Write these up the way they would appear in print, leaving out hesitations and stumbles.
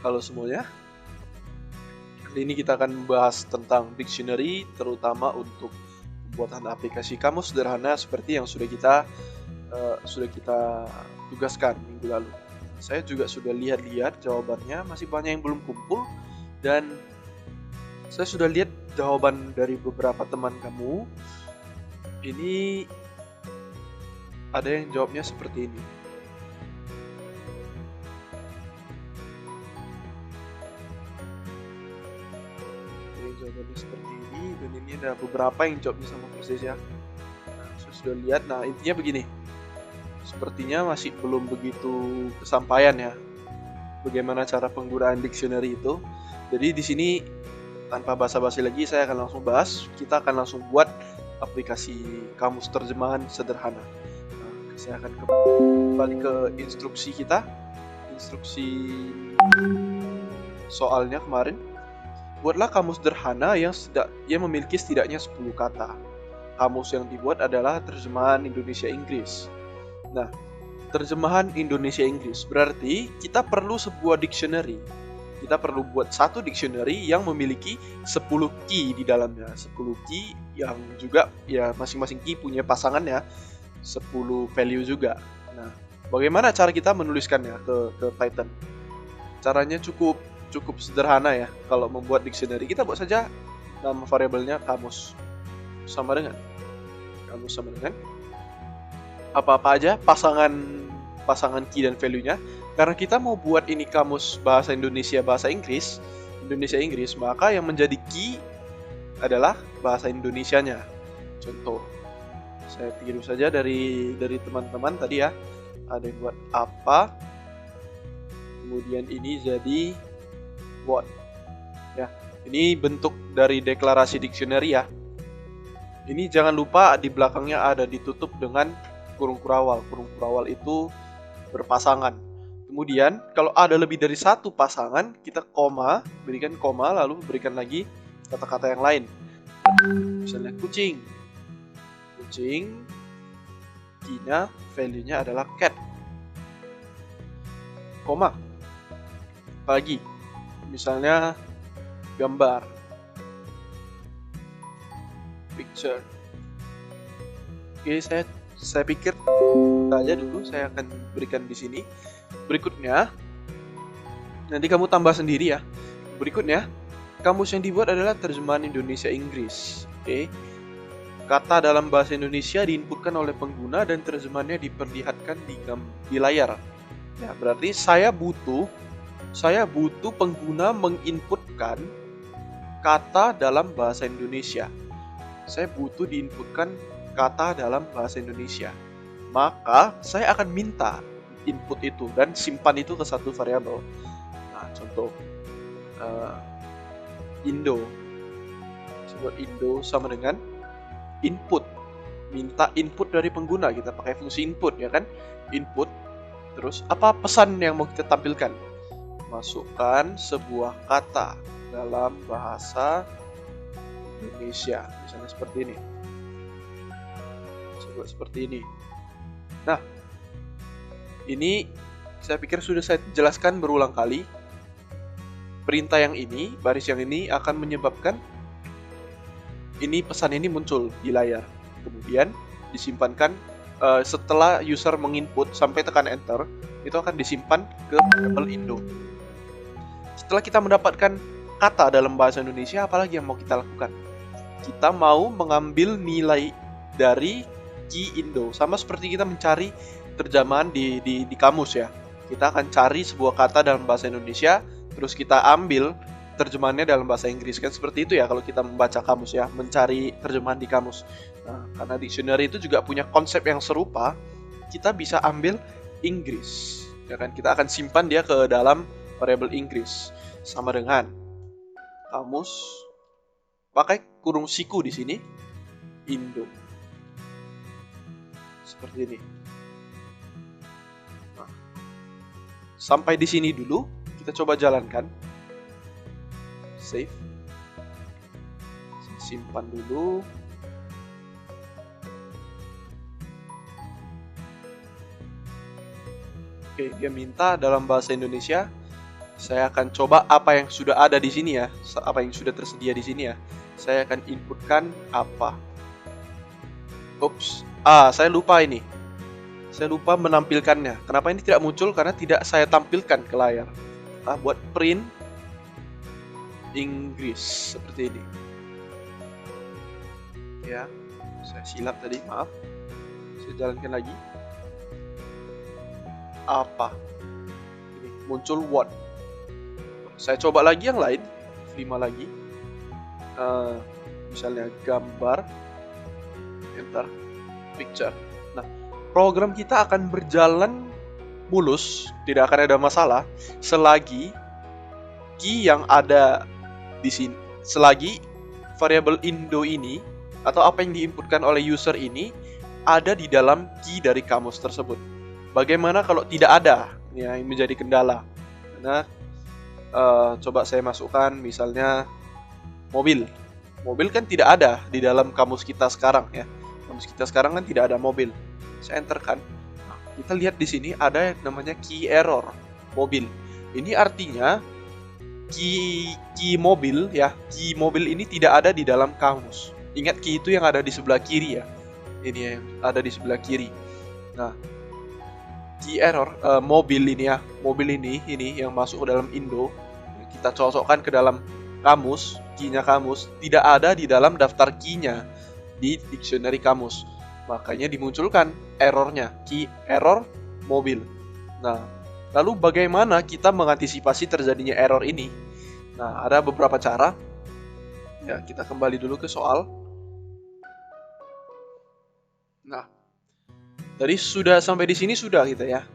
Halo semuanya, kali ini kita akan membahas tentang dictionary, terutama untuk pembuatan aplikasi kamus sederhana seperti yang sudah kita tugaskan minggu lalu. Saya juga sudah lihat-lihat jawabannya, masih banyak yang belum kumpul, dan saya sudah lihat jawaban dari beberapa teman kamu. Ini ada yang jawabnya seperti ini. Jawabannya seperti ini, dan ini ada beberapa yang jawabnya sama persis ya. Nah, saya sudah lihat. Nah, intinya begini, sepertinya masih belum begitu kesampaian ya bagaimana cara penggunaan dictionary itu. Jadi di sini tanpa basa-basi lagi saya akan langsung bahas. Kita akan langsung buat aplikasi kamus terjemahan sederhana. Nah, saya akan kembali ke instruksi kita, instruksi soalnya kemarin. Buatlah kamus sederhana yang memiliki setidaknya 10 kata. Kamus yang dibuat adalah terjemahan Indonesia-Inggris. Nah, terjemahan Indonesia-Inggris berarti kita perlu sebuah dictionary. Kita perlu buat satu dictionary yang memiliki 10 key di dalamnya. 10 key yang juga ya masing-masing key punya pasangannya 10 value juga. Nah, bagaimana cara kita menuliskannya ke Python? Caranya cukup sederhana ya. Kalau membuat dictionary, kita buat saja nama variabelnya kamus sama dengan apa-apa aja pasangan key dan value-nya. Karena kita mau buat ini kamus bahasa Indonesia bahasa Inggris, maka yang menjadi key adalah bahasa Indonesianya. Contoh, saya tiru saja dari teman-teman tadi ya. Ada yang buat apa, kemudian ini jadi what ya. Ini bentuk dari deklarasi dictionary ya. Ini jangan lupa di belakangnya ada ditutup dengan kurung kurawal. Kurung kurawal itu berpasangan. Kemudian kalau ada lebih dari satu pasangan, kita berikan koma, lalu berikan lagi kata-kata yang lain. Misalnya kucing, key-nya, value-nya adalah cat, koma. Lagi, misalnya gambar, picture. Oke, saya pikir saja dulu saya akan berikan di sini. Berikutnya nanti kamu tambah sendiri ya. Berikutnya, kamus yang dibuat adalah terjemahan Indonesia-Inggris. Oke. Kata dalam bahasa Indonesia diinputkan oleh pengguna dan terjemahannya diperlihatkan di layar. Ya, berarti saya butuh pengguna menginputkan kata dalam bahasa Indonesia. Saya butuh diinputkan kata dalam bahasa Indonesia. Maka saya akan minta input itu dan simpan itu ke satu variabel. Nah, contoh Indo. Sebut Indo sama dengan input. Minta input dari pengguna, kita pakai fungsi input ya kan? Input. Terus apa pesan yang mau kita tampilkan? Masukkan sebuah kata dalam bahasa Indonesia, misalnya seperti ini. Coba seperti ini. Nah, ini saya pikir sudah saya jelaskan berulang kali. Perintah yang ini, baris yang ini akan menyebabkan pesan ini muncul di layar. Kemudian disimpankan setelah user menginput sampai tekan enter, itu akan disimpan ke variabel Indo. Setelah kita mendapatkan kata dalam bahasa Indonesia, apalagi yang mau kita lakukan? Kita mau mengambil nilai dari key Indo, sama seperti kita mencari terjemahan di kamus ya. Kita akan cari sebuah kata dalam bahasa Indonesia, terus kita ambil terjemahannya dalam bahasa Inggris, kan seperti itu ya kalau kita membaca kamus ya, mencari terjemahan di kamus. Nah, karena dictionary itu juga punya konsep yang serupa, kita bisa ambil Inggris, ya kan? Kita akan simpan dia ke dalam variabel Inggris, sama dengan kamus pakai kurung siku di sini, Indo, seperti ini. Nah, sampai di sini dulu, kita coba jalankan. Save, simpan dulu. Oke, dia minta dalam bahasa Indonesia Saya akan coba apa yang sudah ada di sini ya, apa yang sudah tersedia di sini ya. Saya akan inputkan apa. Ups, saya lupa ini. Saya lupa menampilkannya. Kenapa ini tidak muncul? Karena tidak saya tampilkan ke layar. Buat print Inggris seperti ini. Ya, saya silap tadi, maaf. Saya jalankan lagi. Apa? Ini muncul what? Saya coba lagi yang lain, 5 lagi. Misalnya gambar, enter, picture. Nah, program kita akan berjalan mulus, tidak akan ada masalah selagi key yang ada di sini, selagi variabel Indo ini atau apa yang diinputkan oleh user ini ada di dalam key dari kamus tersebut. Bagaimana kalau tidak ada? Ya, yang menjadi kendala. Karena coba saya masukkan misalnya mobil. Mobil kan tidak ada di dalam kamus kita sekarang ya. Kamus kita sekarang kan tidak ada mobil. Saya enterkan. Nah, kita lihat di sini ada yang namanya key error mobil. Ini artinya key mobil ya. Key mobil ini tidak ada di dalam kamus. Ingat key itu yang ada di sebelah kiri ya. Ini yang ada di sebelah kiri. Nah, key error mobil ini ya. Mobil ini yang masuk ke dalam Indo. Kita cocokkan ke dalam kamus, key-nya kamus, tidak ada di dalam daftar key-nya di dictionary kamus. Makanya dimunculkan errornya, key error mobil. Nah, lalu bagaimana kita mengantisipasi terjadinya error ini? Nah, ada beberapa cara. Ya, kita kembali dulu ke soal. Nah, tadi sudah sampai di sini sudah kita ya.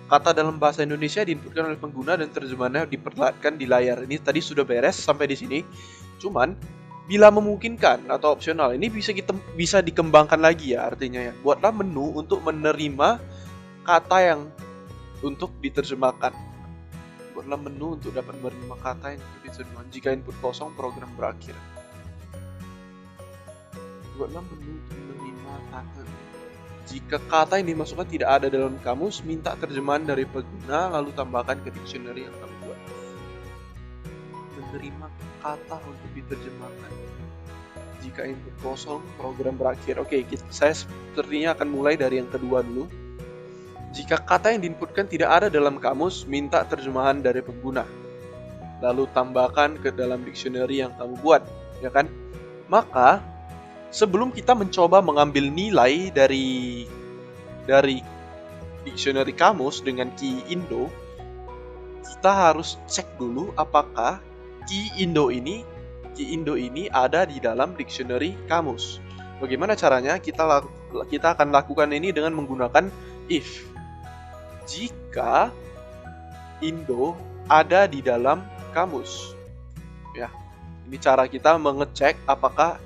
Kata dalam bahasa Indonesia diinputkan oleh pengguna dan terjemahannya diperlihatkan di layar. Ini tadi sudah beres sampai di sini. Cuman bila memungkinkan atau opsional, ini bisa dikembangkan lagi ya artinya ya. Buatlah menu untuk menerima kata yang untuk diterjemahkan. Buatlah menu untuk dapat menerima kata yang untuk diterjemahkan. Jika input kosong, program berakhir. Buatlah menu untuk menerima kata. Jika kata yang dimasukkan tidak ada dalam kamus, minta terjemahan dari pengguna, lalu tambahkan ke dictionary yang kamu buat. Menerima kata untuk diterjemahkan. Jika input kosong, program berakhir. Oke, saya sepertinya akan mulai dari yang kedua dulu. Jika kata yang diinputkan tidak ada dalam kamus, minta terjemahan dari pengguna. Lalu tambahkan ke dalam dictionary yang kamu buat, ya kan? Maka sebelum kita mencoba mengambil nilai dari dictionary kamus dengan key Indo, kita harus cek dulu apakah key Indo ini ada di dalam dictionary kamus. Bagaimana caranya? Kita akan lakukan ini dengan menggunakan if. Jika Indo ada di dalam kamus. Ya. Ini cara kita mengecek apakah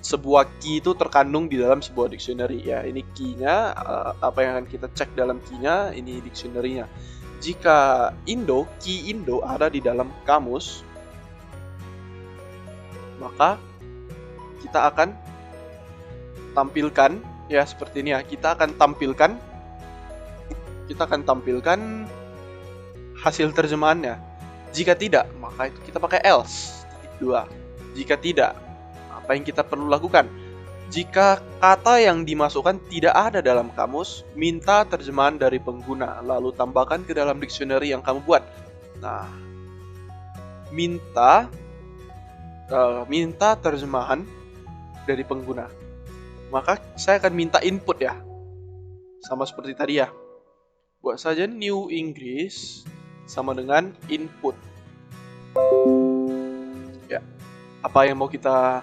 sebuah key itu terkandung di dalam sebuah dictionary ya. Ini key-nya, apa yang akan kita cek dalam key-nya, ini dictionary-nya. Jika key Indo ada di dalam kamus, maka kita akan tampilkan ya seperti ini ya. Kita akan tampilkan hasil terjemahannya. Jika tidak, maka itu kita pakai else. 2. Jika tidak, apa yang kita perlu lakukan? Jika kata yang dimasukkan tidak ada dalam kamus, minta terjemahan dari pengguna, lalu tambahkan ke dalam dictionary yang kamu buat. Nah, minta terjemahan dari pengguna. Maka saya akan minta input ya, sama seperti tadi ya. Buat saja new English sama dengan input. Ya, apa yang mau kita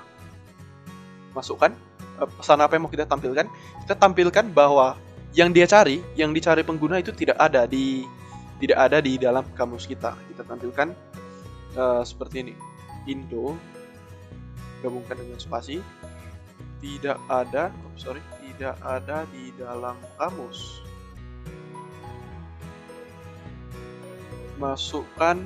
masukkan, pesan apa yang mau kita tampilkan? Kita tampilkan bahwa yang dicari pengguna itu tidak ada di dalam kamus kita. Kita tampilkan seperti ini. Indo gabungkan dengan spasi tidak ada di dalam kamus. Masukkan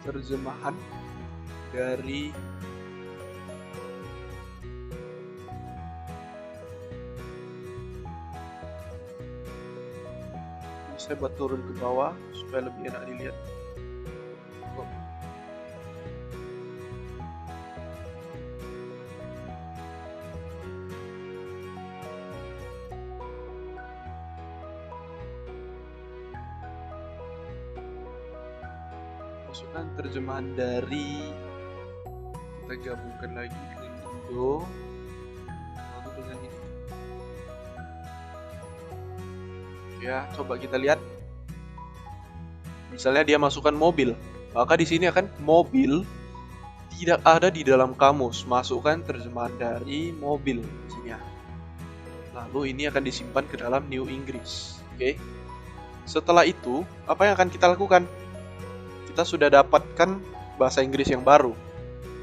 terjemahan dari Saya buat turun ke bawah supaya lebih enak dilihat. Oh. Masukkan terjemahan dari, kita gabungkan lagi dengan Indo, lalu dengan ini. Ya, coba kita lihat. Misalnya dia masukkan mobil, maka di sini akan mobil tidak ada di dalam kamus. Masukkan terjemahan dari mobil di sini ya. Lalu ini akan disimpan ke dalam New English. Oke. Setelah itu, apa yang akan kita lakukan? Kita sudah dapatkan bahasa Inggris yang baru.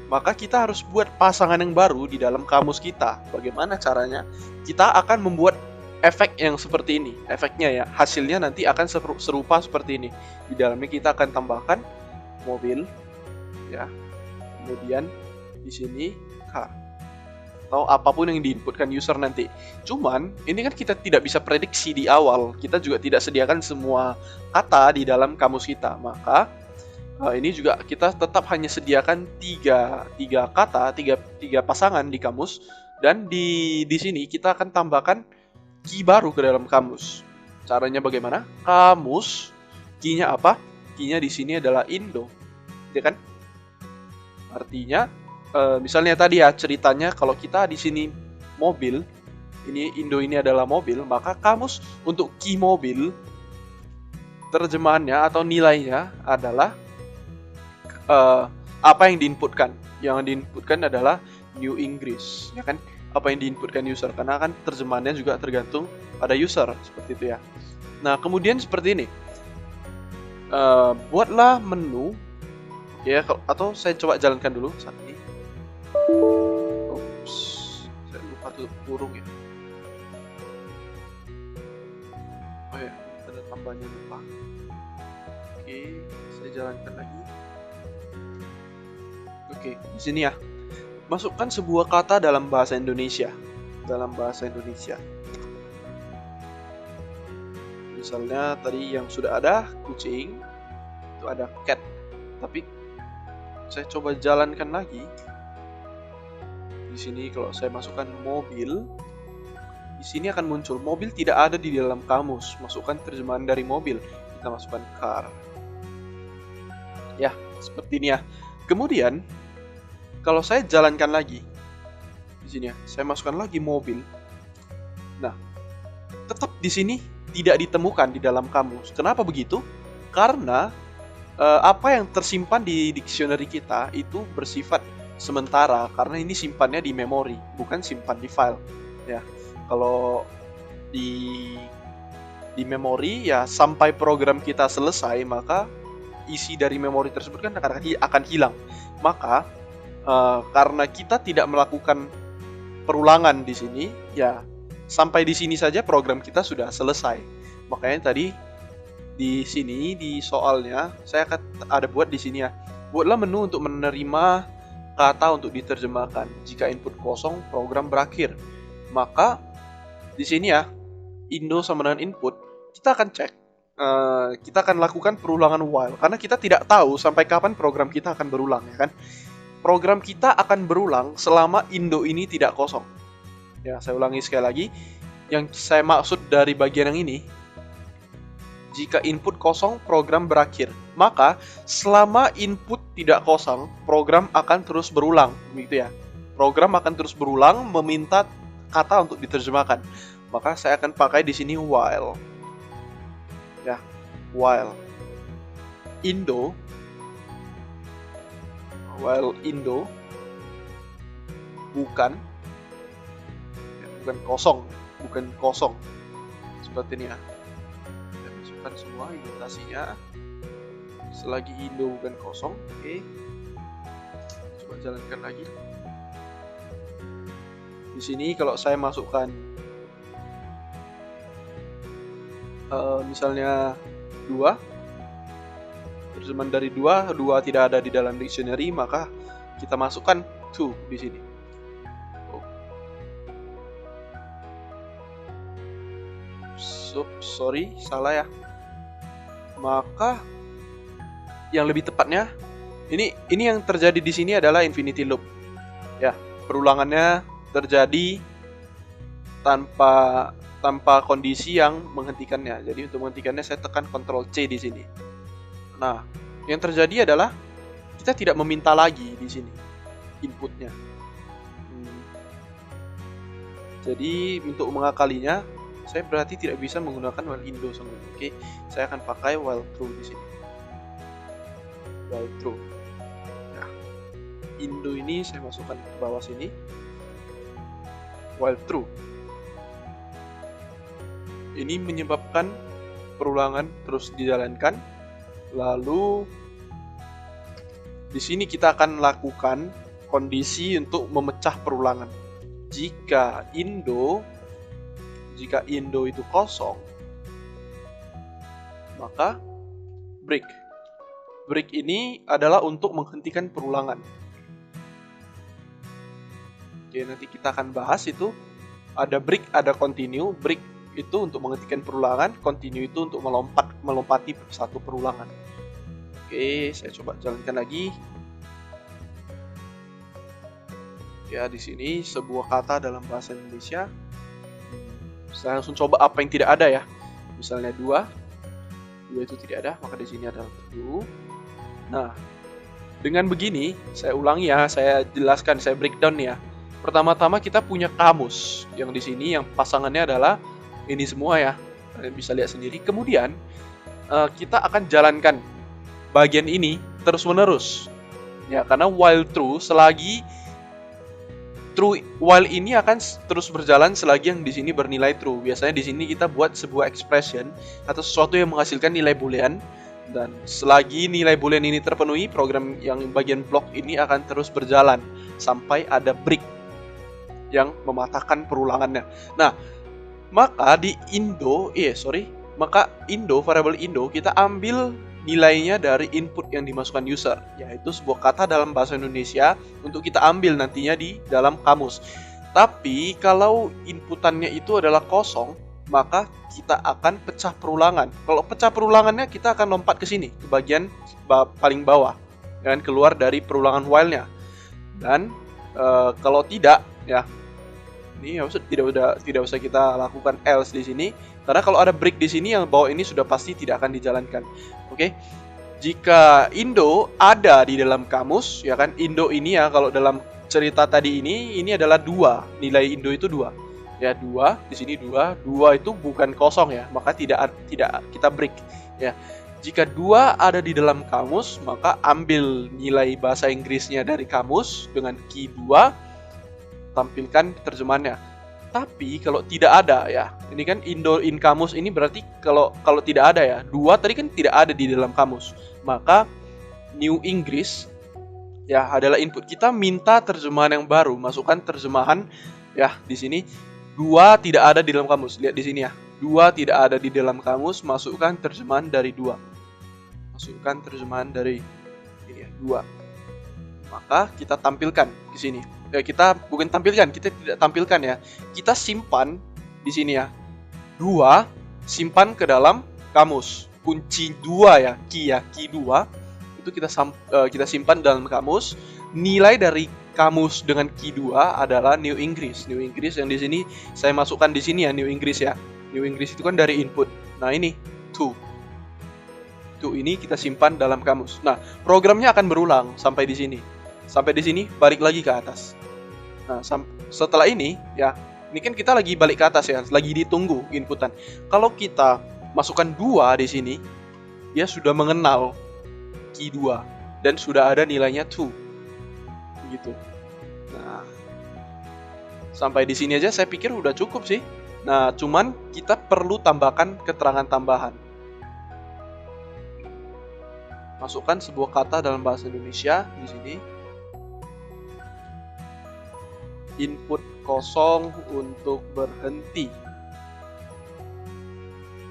Maka kita harus buat pasangan yang baru di dalam kamus kita. Bagaimana caranya? Kita akan membuat efek yang seperti ini. Efeknya ya, hasilnya nanti akan serupa seperti ini. Di dalamnya kita akan tambahkan mobil, ya. Kemudian di sini car, atau apapun yang diinputkan user nanti. Cuman ini kan kita tidak bisa prediksi di awal. Kita juga tidak sediakan semua kata di dalam kamus kita. Maka ini juga kita tetap hanya sediakan tiga kata, tiga pasangan di kamus, dan di sini kita akan tambahkan key baru ke dalam kamus. Caranya bagaimana? Kamus, key-nya apa? Key-nya di sini adalah Indo, ya kan? Artinya, misalnya tadi ya ceritanya kalau kita di sini mobil, ini Indo ini adalah mobil, maka kamus untuk key mobil terjemahannya atau nilainya adalah apa yang diinputkan. Yang diinputkan adalah New English, ya kan? Apa yang diinputkan user, karena kan terjemahannya juga tergantung pada user, seperti itu ya. Nah, kemudian seperti ini. Buatlah menu, ya, atau saya coba jalankan dulu saat ini. Oops, saya lupa tutup kurung ya. Oh ya, ada tambahnya lupa. Oke, saya jalankan lagi. Oke, di sini ya. Masukkan sebuah kata dalam bahasa Indonesia. Dalam bahasa Indonesia. Misalnya tadi yang sudah ada kucing, itu ada cat. Tapi saya coba jalankan lagi. Di sini kalau saya masukkan mobil, di sini akan muncul mobil tidak ada di dalam kamus. Masukkan terjemahan dari mobil. Kita masukkan car. Ya, seperti ini ya. Kemudian kalau saya jalankan lagi di sini ya, saya masukkan lagi mobil. Nah, tetap di sini tidak ditemukan di dalam kamus. Kenapa begitu? Karena apa yang tersimpan di dictionary kita itu bersifat sementara, karena ini simpannya di memori, bukan simpan di file. Ya, kalau di memori ya sampai program kita selesai, maka isi dari memori tersebut kan akan hilang. Maka karena kita tidak melakukan perulangan di sini, ya sampai di sini saja program kita sudah selesai. Makanya tadi di sini di soalnya saya akan ada buat di sini ya. Buatlah menu untuk menerima kata untuk diterjemahkan. Jika input kosong, program berakhir. Maka di sini ya, Indo sama dengan input, kita akan cek. Kita akan lakukan perulangan while karena kita tidak tahu sampai kapan program kita akan berulang, ya kan? Program kita akan berulang selama Indo ini tidak kosong. Ya, saya ulangi sekali lagi. Yang saya maksud dari bagian yang ini, jika input kosong, program berakhir. Maka, selama input tidak kosong, program akan terus berulang. Begitu ya. Program akan terus berulang meminta kata untuk diterjemahkan. Maka saya akan pakai di sini while. Ya, while Indo bukan kosong seperti ini ya. Saya masukkan semua indikasinya selagi Indo bukan kosong. Oke, coba jalankan lagi. Di sini kalau saya masukkan misalnya 2, terjemahan dari 2 tidak ada di dalam dictionary, maka kita masukkan to di sini. Sorry, salah ya. maka yang lebih tepatnya ini yang terjadi di sini adalah infinity loop. Ya, perulangannya terjadi tanpa kondisi yang menghentikannya. Jadi untuk menghentikannya saya tekan Ctrl C di sini. Nah, yang terjadi adalah kita tidak meminta lagi di sini inputnya. Jadi untuk mengakalinya, saya berarti tidak bisa menggunakan while indo sungguh. Oke, saya akan pakai while true di sini. While true. Nah, indo ini saya masukkan ke bawah sini. While true. Ini menyebabkan perulangan terus dijalankan. Lalu di sini kita akan lakukan kondisi untuk memecah perulangan. Jika indo itu kosong, maka break. Break ini adalah untuk menghentikan perulangan. Oke, nanti kita akan bahas itu. Ada break, ada continue. Break itu untuk menghentikan perulangan, continue itu untuk melompati satu perulangan. Oke, saya coba jalankan lagi. Ya, di sini sebuah kata dalam bahasa Indonesia. Saya langsung coba apa yang tidak ada ya. Misalnya dua itu tidak ada, maka di sini adalah true. Nah, dengan begini, saya ulangi ya, saya jelaskan, saya breakdown ya. Pertama-tama kita punya kamus yang di sini yang pasangannya adalah ini semua ya. Kalian bisa lihat sendiri. Kemudian kita akan jalankan bagian ini terus-menerus. Ya, karena while true selagi true, while ini akan terus berjalan selagi yang di sini bernilai true. Biasanya di sini kita buat sebuah expression atau sesuatu yang menghasilkan nilai boolean, dan selagi nilai boolean ini terpenuhi, program yang bagian block ini akan terus berjalan sampai ada break yang mematahkan perulangannya. Nah, maka di variable indo kita ambil nilainya dari input yang dimasukkan user, yaitu sebuah kata dalam bahasa Indonesia untuk kita ambil nantinya di dalam kamus. Tapi kalau inputannya itu adalah kosong, maka kita akan pecah perulangan. Kalau pecah perulangannya, kita akan lompat ke sini, ke bagian paling bawah, dan keluar dari perulangan while-nya. Dan kalau tidak, ya ini tidak usah kita lakukan else di sini. Karena kalau ada break di sini, yang bawah ini sudah pasti tidak akan dijalankan. Oke. Jika indo ada di dalam kamus, ya kan, indo ini ya, kalau dalam cerita tadi ini adalah 2. Nilai indo itu 2. Ya, 2, di sini 2. 2 itu bukan kosong ya, maka tidak kita break ya. Jika 2 ada di dalam kamus, maka ambil nilai bahasa Inggrisnya dari kamus dengan key 2, tampilkan terjemahannya. Tapi kalau tidak ada ya, ini kan indo in kamus ini berarti kalau tidak ada ya, 2 tadi kan tidak ada di dalam kamus, maka new English ya adalah input kita, minta terjemahan yang baru, masukkan terjemahan ya di sini. 2 tidak ada di dalam kamus, lihat di sini ya, 2 tidak ada di dalam kamus, masukkan terjemahan dari 2, masukkan terjemahan dari ini ya, 2, maka kita tampilkan di sini. Kita bukan tampilkan, kita tidak tampilkan ya. Kita simpan di sini ya. 2 simpan ke dalam kamus. Kunci 2 ya, key 2 itu kita simpan dalam kamus. Nilai dari kamus dengan key 2 adalah New English. New English yang di sini saya masukkan di sini ya, New English ya. New English itu kan dari input. Nah, ini to ini kita simpan dalam kamus. Nah, programnya akan berulang sampai di sini. Sampai di sini balik lagi ke atas. Nah, setelah ini ya, ini kan kita lagi balik ke atas ya, lagi ditunggu inputan. Kalau kita masukkan 2 di sini, dia sudah mengenal key 2 dan sudah ada nilainya 2. Begitu. Nah, sampai di sini aja saya pikir udah cukup sih. Nah, cuman kita perlu tambahkan keterangan tambahan. Masukkan sebuah kata dalam bahasa Indonesia di sini. Input kosong untuk berhenti.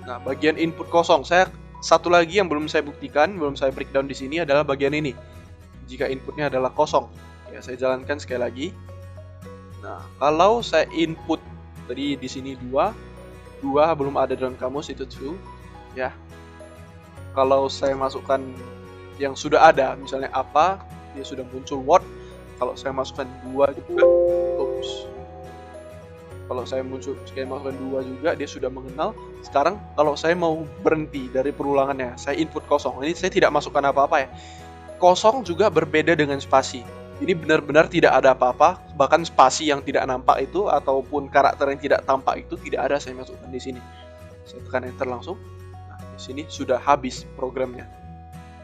Nah, bagian input kosong, satu lagi yang belum saya buktikan, belum saya breakdown di sini adalah bagian ini. Jika inputnya adalah kosong, ya saya jalankan sekali lagi. Nah, kalau saya input tadi di sini 2 belum ada dalam kamus, itu true, ya. Kalau saya masukkan yang sudah ada, misalnya apa, dia sudah muncul word. Kalau saya masukkan 2 juga, kalau saya masukkan 2 juga, dia sudah mengenal. Sekarang kalau saya mau berhenti dari perulangannya, saya input kosong. Ini saya tidak masukkan apa-apa ya. Kosong juga berbeda dengan spasi. Ini benar-benar tidak ada apa-apa, bahkan spasi yang tidak nampak itu ataupun karakter yang tidak tampak itu tidak ada saya masukkan di sini. Saya tekan enter langsung. Nah, di sini sudah habis programnya.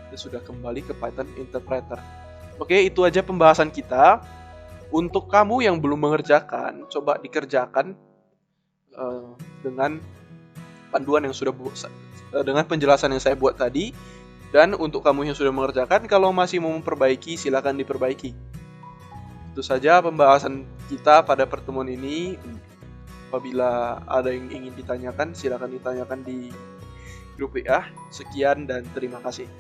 Kita sudah kembali ke Python Interpreter. Oke, itu aja pembahasan kita. Untuk kamu yang belum mengerjakan, coba dikerjakan dengan panduan yang sudah dengan penjelasan yang saya buat tadi. Dan untuk kamu yang sudah mengerjakan, kalau masih mau memperbaiki, silakan diperbaiki. Itu saja pembahasan kita pada pertemuan ini. Apabila ada yang ingin ditanyakan, silakan ditanyakan di grup WA. Sekian dan terima kasih.